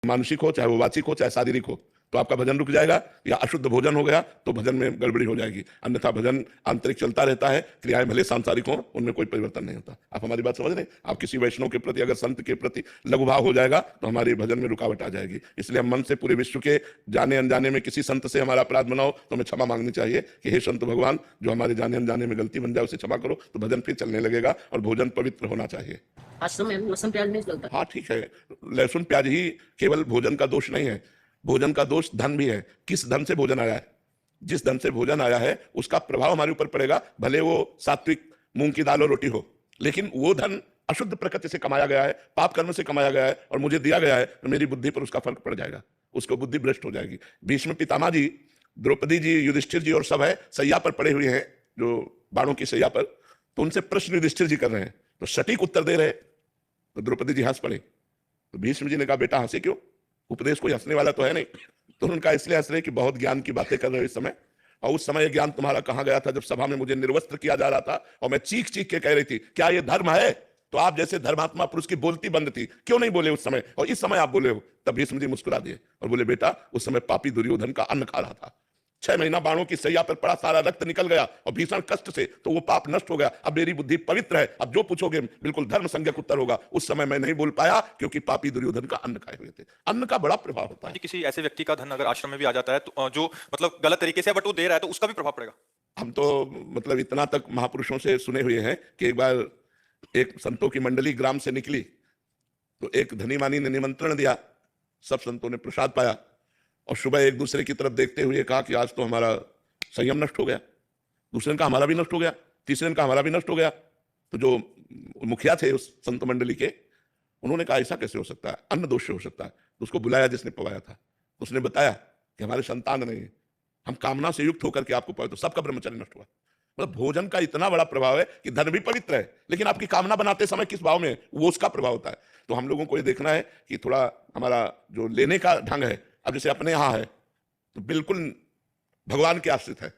मानसिक हो, चाहे वो वाचिक हो, चाहे शारीरिक हो, तो आपका भजन रुक जाएगा। या अशुद्ध भोजन हो गया तो भजन में गड़बड़ी हो जाएगी। अन्यथा भजन आंतरिक चलता रहता है, क्रियाएं भले सांसारिक हों, उनमें कोई परिवर्तन नहीं होता। आप हमारी बात समझ रहे हैं? आप किसी वैष्णव के प्रति अगर संत के प्रति लघु भाव हो जाएगा तो हमारे भजन में रुकावट आ जाएगी। इसलिए हम मन से पूरे विश्व के जाने अनजाने में किसी संत से हमारा अपराध बना हो तो हमें क्षमा मांगनी चाहिए कि हे संत भगवान, जो हमारे जाने अनजाने में गलती बन जाए उसे क्षमा करो, तो भजन फिर चलने लगेगा और भोजन पवित्र होना चाहिए। आश्रम में लहसुन प्याज नहीं चलता। हाँ ठीक है, लहसुन प्याज ही केवल भोजन का दोष नहीं है, भोजन का दोष धन भी है। किस धन से भोजन आया है, जिस धन से भोजन आया है उसका प्रभाव हमारे ऊपर पड़ेगा, भले वो सात्विक मूंग की दाल और रोटी हो, लेकिन वो धन अशुद्ध प्रकृति से कमाया गया है, पाप कर्म से कमाया गया है और मुझे दिया गया है, तो मेरी बुद्धि पर उसका फर्क पड़ जाएगा, उसको बुद्धि भ्रष्ट हो जाएगी। भीष्म पितामह जी, द्रौपदी जी, युधिष्ठिर जी और सब है सैया पर पड़े हुए हैं, जो बाणों की सैया पर, तो उनसे प्रश्न युधिष्ठिर जी कर रहे हैं, तो सटीक उत्तर दे रहे, तो द्रौपदी जी हंस पड़े। तो भीष्म जी ने कहा बेटा हंसे क्यों, उपदेश कोई हंसने वाला तो है नहीं। तो उनका इसलिए हंस रहे कि बहुत ज्ञान की बातें कर रहे हो इस समय, और उस समय ज्ञान तुम्हारा कहां गया था जब सभा में मुझे निर्वस्त्र किया जा रहा था और मैं चीख चीख के कह रही थी क्या ये धर्म है, तो आप जैसे धर्मात्मा पुरुष की बोलती बंद थी, क्यों नहीं बोले उस समय और इस समय आप बोले हो। तब भीष्म जी मुस्कुरा दिए और बोले बेटा उस समय पापी दुर्योधन का अन्न खा रहा था, 6 महीना बाणों की सैया पर पड़ा, सारा रक्त निकल गया और भीषण कष्ट से, तो वो पाप नष्ट हो गया। अब मेरी बुद्धि पवित्र है, अब जो पूछोगे बिल्कुल धर्म संज्ञक उत्तर होगा। उस समय मैं नहीं बोल पाया क्योंकि पापी दुर्योधन का अन्न खाए हुए थे। अन्न का बड़ा प्रभाव होता है। किसी ऐसे व्यक्ति का धन अगर आश्रम में भी आ जाता है तो जो मतलब गलत तरीके से बट वो दे रहा है तो उसका भी प्रभाव पड़ेगा। हम तो मतलब इतना तक महापुरुषों से सुने हुए हैं कि एक बार एक संतों की मंडली ग्राम से निकली, तो एक धनी मानी ने निमंत्रण दिया, सब संतों ने प्रसाद पाया और सुबह एक दूसरे की तरफ देखते हुए कहा कि आज तो हमारा संयम नष्ट हो गया। दूसरे ने कहा हमारा भी नष्ट हो गया, तीसरे ने कहा हमारा भी नष्ट हो गया। तो जो मुखिया थे उस संत मंडली के, उन्होंने कहा ऐसा कैसे हो सकता है, अन्न दोष से हो सकता है। तो उसको बुलाया जिसने पवाया था, उसने बताया कि हमारे संतान नहीं है, हम कामना से युक्त होकर के आपको पवाए, तो सबका ब्रह्मचर्य नष्ट हुआ। मतलब भोजन का इतना बड़ा प्रभाव है कि धन भी पवित्र है, लेकिन आपकी कामना बनाते समय किस भाव में है वो उसका प्रभाव होता है। तो हम लोगों को ये देखना है कि थोड़ा हमारा जो लेने का ढंग है, अब जैसे अपने यहाँ है तो बिल्कुल भगवान के आश्रित है।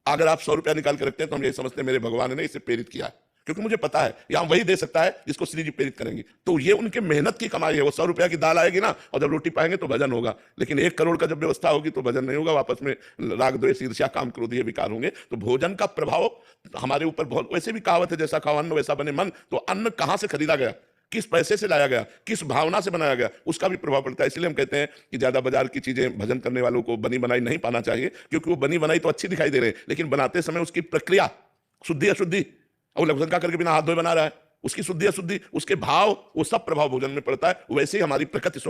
अगर आप 100 रुपया निकाल के रखते हैं तो हम ये समझते हैं मेरे भगवान ने इसे प्रेरित किया है, क्योंकि मुझे पता है यहाँ वही दे सकता है जिसको श्री जी प्रेरित करेंगे। तो ये उनके मेहनत की कमाई है। वो 100 रुपया की दाल आएगी ना, और जब रोटी पाएंगे तो भजन होगा, लेकिन 1 करोड़ का जब व्यवस्था होगी तो भजन नहीं होगा, आपस में राग द्वेष ईर्ष्या काम क्रोध ये विकार होंगे। तो भोजन का प्रभाव हमारे ऊपर बहुत, वैसे भी कहावत है जैसा खाओ अन्न वैसा बने मन। तो अन्न कहाँ से खरीदा गया, किस पैसे से लाया गया, किस भावना से बनाया गया, उसका भी प्रभाव पड़ता है। इसलिए हम कहते हैं कि ज्यादा बाजार की चीजें भजन करने वालों को बनी बनाई नहीं पाना चाहिए, क्योंकि वो बनी बनाई तो अच्छी दिखाई दे रहे हैं, लेकिन बनाते समय उसकी प्रक्रिया शुद्धि अशुद्धि, और लघुशंका करके बिना हाथ धोए बना रहा है, उसकी शुद्धि अशुद्धि, उसके भाव, वो सब प्रभाव भोजन में पड़ता है। वैसे ही हमारी प्रकृति स्वभाव